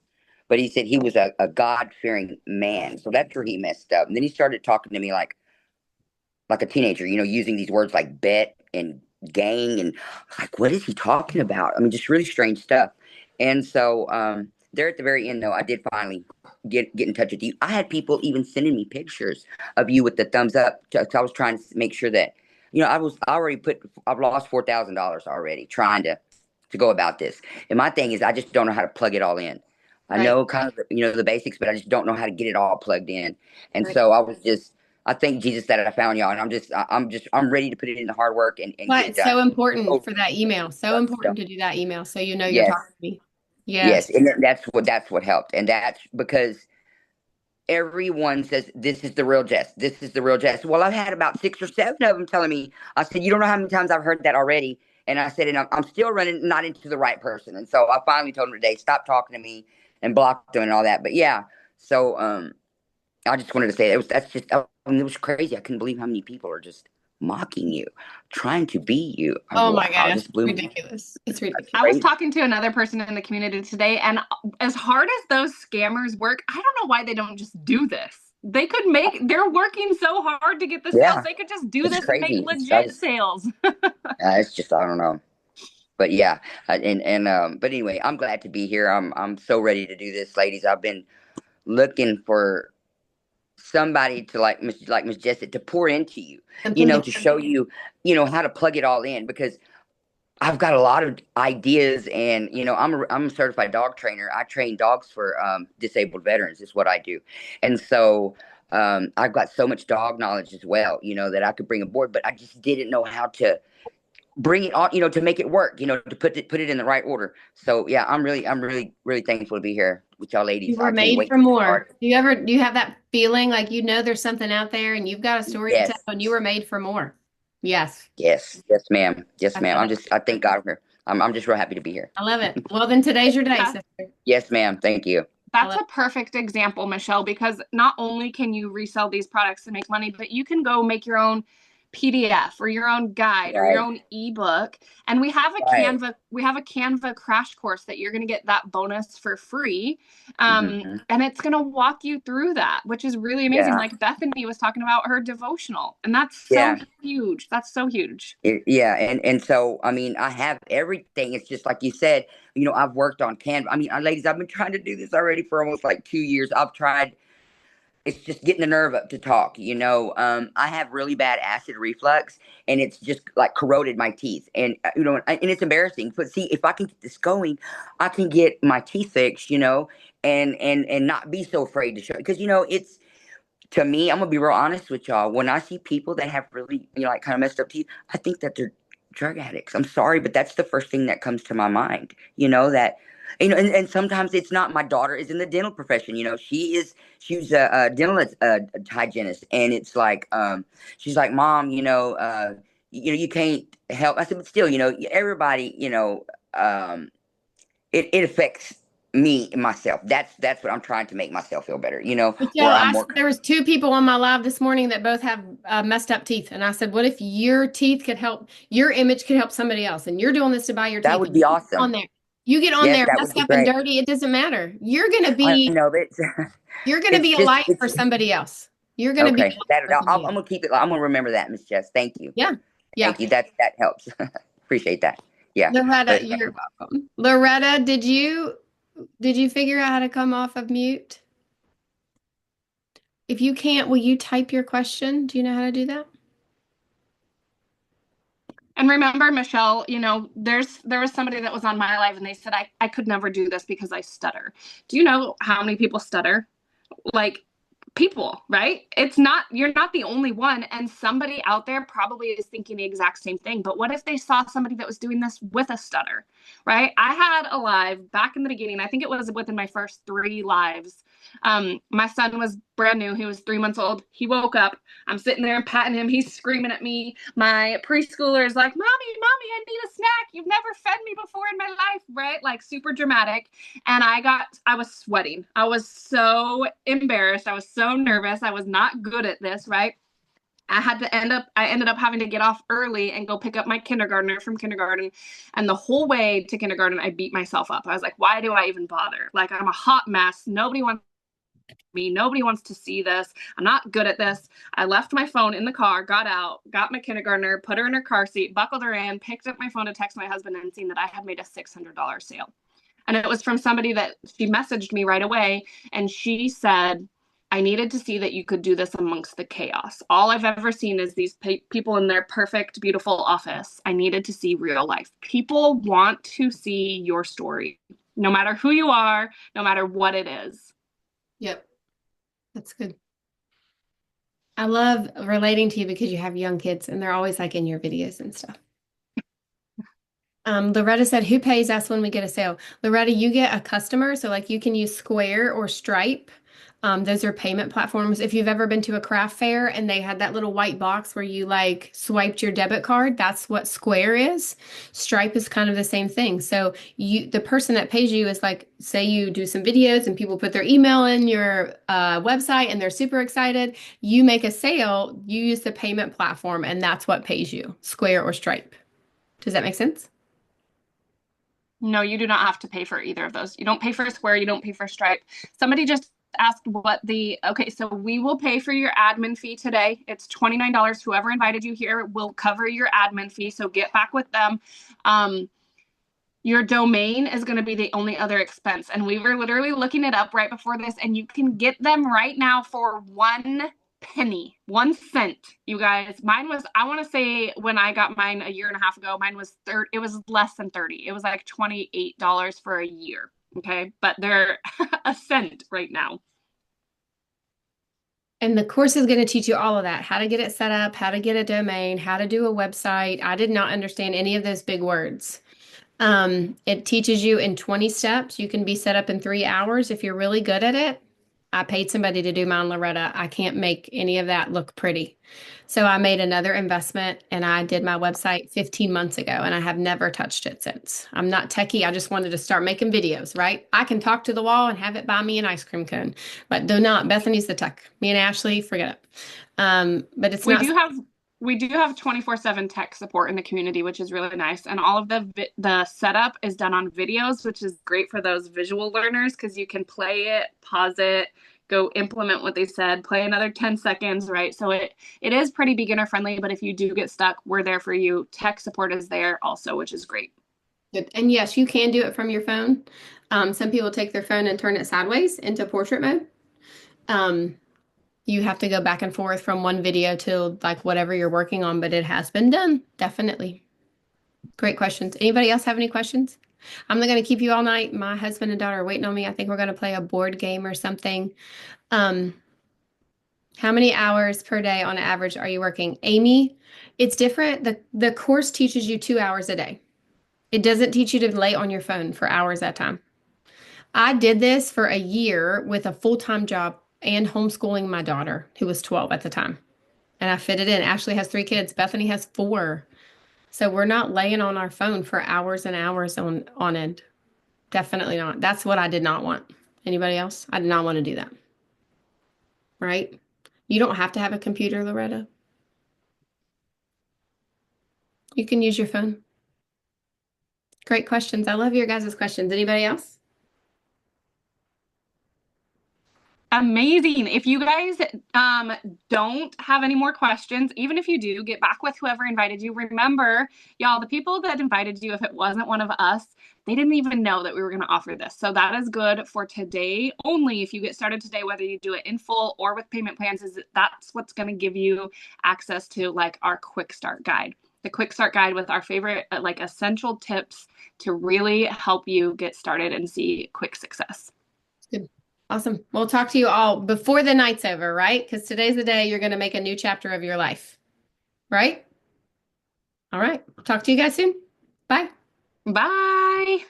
but he said he was a God-fearing man. So that's where he messed up. And then he started talking to me like a teenager, using these words like bet and gang. And like, what is he talking about? I mean, just really strange stuff. And so there at the very end, though, I did finally get in touch with you. I had people even sending me pictures of you with the thumbs up. I was trying to make sure that, I've lost $4,000 already trying to go about this. And my thing is, I just don't know how to plug it all in. I know kind of, the basics, but I just don't know how to get it all plugged in. And so I thank Jesus that I found y'all, and I'm ready to put it in the hard work and But get it done. so important for that email. So important to do that email, so you're Yes. talking to me. Yes, and that's what helped, and that's because everyone says this is the real Jess. This is the real Jess. Well, I've had about 6 or 7 of them telling me. I said, you don't know how many times I've heard that already, And I said, and I'm still running not into the right person. And so I finally told him today, stop talking to me, and blocked him and all that. But yeah, so I just wanted to say it was crazy. I couldn't believe how many people are just mocking you, trying to be you. Oh my Wow, it gosh, just blew me. ridiculous. It's ridiculous. I was talking to another person in the community today, and as hard as those scammers work, I don't know why they don't just do this. They're working so hard to get the sales. Yeah, They could just do it's this and make crazy. legit sales. It's just, I don't know. But yeah, but anyway, I'm glad to be here. I'm so ready to do this, ladies. I've been looking for somebody to like Miss Jessie to pour into you, to show you, how to plug it all in, because I've got a lot of ideas, and I'm a certified dog trainer. I train dogs for disabled veterans. Is what I do, and so I've got so much dog knowledge as well, that I could bring aboard. But I just didn't know how to bring it on, to make it work, to put it in the right order. So yeah, I'm really, really thankful to be here with y'all ladies. You were I can't made wait for to more. start. Do you have that feeling like there's something out there and you've got a story to Yes, tell and you were made for more? Yes. yes, ma'am. Yes, ma'am. I thank God for her. I'm just real happy to be here. I love it. Well, then today's your day, Yeah. sister. Yes, ma'am. Thank you. That's a perfect example, Michelle, because not only can you resell these products and make money, but you can go make your own PDF or your own guide or your own ebook. And we have a Canva crash course that you're going to get that bonus for free. And it's going to walk you through that, which is really amazing. Yeah. Like Bethany was talking about her devotional, and that's so huge. That's so huge. Yeah. And so, I mean, I have everything. It's just like you said, I've worked on Canva. I mean, ladies, I've been trying to do this already for almost like 2 years. I've tried. It's just getting the nerve up to talk. I have really bad acid reflux, and it's just like corroded my teeth, and and it's embarrassing. But see, if I can get this going, I can get my teeth fixed, and not be so afraid to show. Because it's, to me, I'm gonna be real honest with y'all. When I see people that have really, like kind of messed up teeth, I think that they're drug addicts. I'm sorry, but that's the first thing that comes to my mind. That, and sometimes it's not. My daughter is in the dental profession. She's a dental hygienist, and it's like, she's like, Mom, you can't help. I said, but still, everybody, it affects me and myself. That's what I'm trying to make myself feel better. But Where I'm more. there was 2 people on my live this morning that both have messed up teeth, and I said, "What if your teeth could help? Your image could help somebody else, and you're doing this to buy your teeth." That would be awesome. On there, you get on Yes, there, that messed would be up and great. dirty. It doesn't matter. You're gonna I be know, but a light for somebody else. You're gonna be. okay. I'm gonna keep it. I'm gonna remember that, Miss Jess. Thank you. Yeah. Thank you. That helps. Appreciate that. Yeah. Loretta, you're welcome. Loretta, did you figure out how to come off of mute? If you can't, will you type your question? Do you know how to do that? And remember, Michelle, there was somebody that was on my live and they said, I could never do this because I stutter. Do you know how many people stutter? Like, people, right? You're not the only one. And somebody out there probably is thinking the exact same thing. But what if they saw somebody that was doing this with a stutter, right? I had a live back in the beginning. I think it was within my first 3 lives. My son was brand new. He was 3 months old. He woke up. I'm sitting there and patting him. He's screaming at me. My preschooler is like, Mommy, I need a snack. You've never fed me before in my life, right? Like super dramatic. And I was sweating. I was so embarrassed. I was so nervous. I was not good at this, right? I ended up having to get off early and go pick up my kindergartner from kindergarten. And the whole way to kindergarten, I beat myself up. I was like, why do I even bother? Like, I'm a hot mess. Nobody wants me. Nobody wants to see this. I'm not good at this. I left my phone in the car, got out, got my kindergartner, put her in her car seat, buckled her in, picked up my phone to text my husband and seen that I had made a $600 sale. And it was from somebody that she messaged me right away. And she said, I needed to see that you could do this amongst the chaos. All I've ever seen is these people in their perfect, beautiful office. I needed to see real life. People want to see your story, no matter who you are, no matter what it is. Yep. That's good. I love relating to you because you have young kids and they're always like in your videos and stuff. Loretta said, who pays us when we get a sale? Loretta, you get a customer. So like you can use Square or Stripe. Those are payment platforms. If you've ever been to a craft fair and they had that little white box where you like swiped your debit card, that's what Square is. Stripe is kind of the same thing. So the person that pays you is like, say you do some videos and people put their email in your website and they're super excited. You make a sale, you use the payment platform, and that's what pays you, Square or Stripe. Does that make sense? No, you do not have to pay for either of those. You don't pay for Square, you don't pay for Stripe. Somebody just asked okay, so we will pay for your admin fee today. It's $29. Whoever invited you here will cover your admin fee, so get back with them. Your domain is going to be the only other expense. And we were literally looking it up right before this, and you can get them right now for 1 penny, 1 cent. You guys, mine was, I want to say when I got mine a year and a half ago, mine was it was less than 30. It was like $28 for a year. Okay. But they're a cent right now. And the course is going to teach you all of that, how to get it set up, how to get a domain, how to do a website. I did not understand any of those big words. It teaches you in 20 steps. You can be set up in 3 hours if you're really good at it. I paid somebody to do mine, Loretta. I can't make any of that look pretty. So I made another investment and I did my website 15 months ago and I have never touched it since. I'm not techie. I just wanted to start making videos, right? I can talk to the wall and have it buy me an ice cream cone, but do not. Bethany's the tech. Me and Ashley, forget it. But it's We not. do have 24/7 tech support in the community, which is really nice. And all of the setup is done on videos, which is great for those visual learners because you can play it, pause it, go implement what they said, play another 10 seconds, right? So it is pretty beginner friendly, but if you do get stuck, we're there for you. Tech support is there also, which is great. Good. And yes, you can do it from your phone. Some people take their phone and turn it sideways into portrait mode. You have to go back and forth from one video to like whatever you're working on, but it has been done. Definitely. Great questions. Anybody else have any questions? I'm not going to keep you all night. My husband and daughter are waiting on me. I think we're going to play a board game or something. How many hours per day on average are you working? Amy, it's different. The course teaches you 2 hours a day. It doesn't teach you to lay on your phone for hours at a time. I did this for a year with a full-time job and homeschooling my daughter, who was 12 at the time. And I fit it in. Ashley has 3 kids. Bethany has 4. So we're not laying on our phone for hours and hours on end. Definitely not. That's what I did not want. Anybody else? I did not want to do that. Right? You don't have to have a computer, Loretta. You can use your phone. Great questions. I love your guys' questions. Anybody else? Amazing. If you guys don't have any more questions, even if you do, get back with whoever invited you. Remember, y'all, the people that invited you, if it wasn't one of us, they didn't even know that we were going to offer this. So that is good for today only. If you get started today, whether you do it in full or with payment plans, that's what's going to give you access to like our quick start guide. The quick start guide with our favorite like essential tips to really help you get started and see quick success. Good. Awesome. We'll talk to you all before the night's over, right? Because today's the day you're going to make a new chapter of your life, right? All right. Talk to you guys soon. Bye. Bye.